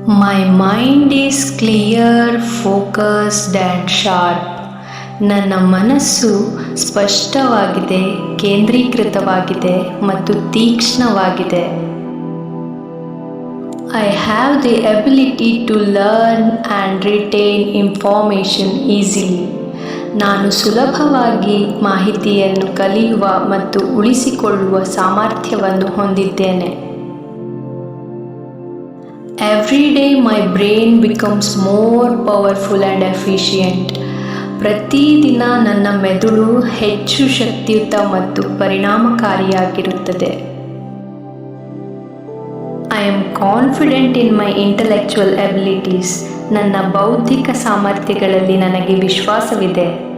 My mind is clear, focused and sharp. ನನ್ನ ಮನಸ್ಸು ಸ್ಪಷ್ಟವಾಗಿದೆ, ಕೇಂದ್ರೀಕೃತವಾಗಿದೆ ಮತ್ತು ತೀಕ್ಷ್ಣವಾಗಿದೆ. I have the ability to learn and retain information easily. ನಾನು ಸುಲಭವಾಗಿ ಮಾಹಿತಿಯನ್ನು ಕಲಿಯುವ ಮತ್ತು ಉಳಿಸಿಕೊಳ್ಳುವ ಸಾಮರ್ಥ್ಯವನ್ನು ಹೊಂದಿದ್ದೇನೆ. Every day my brain becomes more powerful and efficient. ಪ್ರತಿದಿನ ನನ್ನ ಮೆದುಳು ಹೆಚ್ಚು ಶಕ್ತಿಯುತ ಮತ್ತು ಪರಿಣಾಮಕಾರಿಯಾಗಿರುತ್ತದೆ. I am confident in my intellectual abilities. ನನ್ನ ಬೌದ್ಧಿಕ ಸಾಮರ್ಥ್ಯಗಳಲ್ಲಿ ನನಗೆ ವಿಶ್ವಾಸವಿದೆ.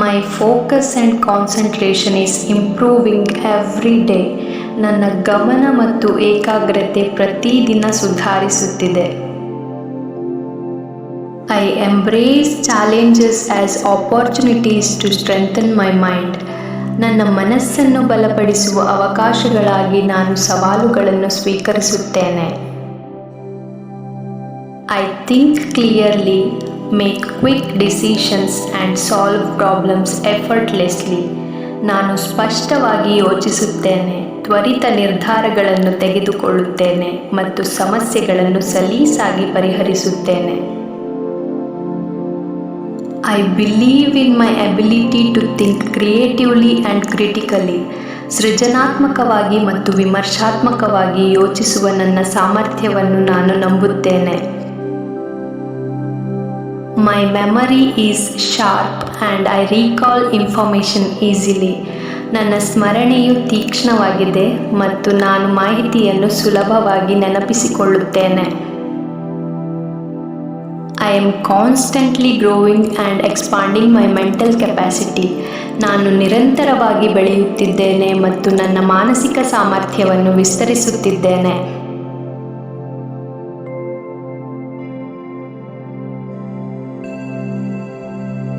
My focus and concentration is improving every day. ನನ್ನ ಗಮನ ಮತ್ತು ಏಕಾಗ್ರತೆ ಪ್ರತಿದಿನ ಸುಧಾರಿಸುತ್ತಿದೆ. I embrace challenges as opportunities to strengthen my mind. ನನ್ನ ಮನಸ್ಸನ್ನು ಬಲಪಡಿಸುವ ಅವಕಾಶಗಳಾಗಿ ನಾನು ಸವಾಲುಗಳನ್ನು ಸ್ವೀಕರಿಸುತ್ತೇನೆ. I think clearly, make quick decisions and solve problems effortlessly. ನಾನು ಸ್ಪಷ್ಟವಾಗಿ ಯೋಚಿಸುತ್ತೇನೆ, ತ್ವರಿತ ನಿರ್ಧಾರಗಳನ್ನು ತೆಗೆದುಕೊಳ್ಳುತ್ತೇನೆ ಮತ್ತು ಸಮಸ್ಯೆಗಳನ್ನು ಸಲೀಸಾಗಿ ಪರಿಹರಿಸುತ್ತೇನೆ. I believe in my ability to think creatively and critically. ಸೃಜನಾತ್ಮಕವಾಗಿ ಮತ್ತು ವಿಮರ್ಶಾತ್ಮಕವಾಗಿ ಯೋಚಿಸುವ ನನ್ನ ಸಾಮರ್ಥ್ಯವನ್ನು ನಾನು ನಂಬುತ್ತೇನೆ. My memory is sharp and I recall information easily. ನನ್ನ ಸ್ಮರಣೆಯು ತೀಕ್ಷ್ಣವಾಗಿದೆ ಮತ್ತು ನಾನು ಮಾಹಿತಿಯನ್ನು ಸುಲಭವಾಗಿ ನೆನಪಿಸಿಕೊಳ್ಳುತ್ತೇನೆ. I am constantly growing and expanding my mental capacity. ನಾನು ನಿರಂತರವಾಗಿ ಬೆಳೆಯುತ್ತಿದ್ದೇನೆ ಮತ್ತು ನನ್ನ ಮಾನಸಿಕ ಸಾಮರ್ಥ್ಯವನ್ನು ವಿಸ್ತರಿಸುತ್ತಿದ್ದೇನೆ.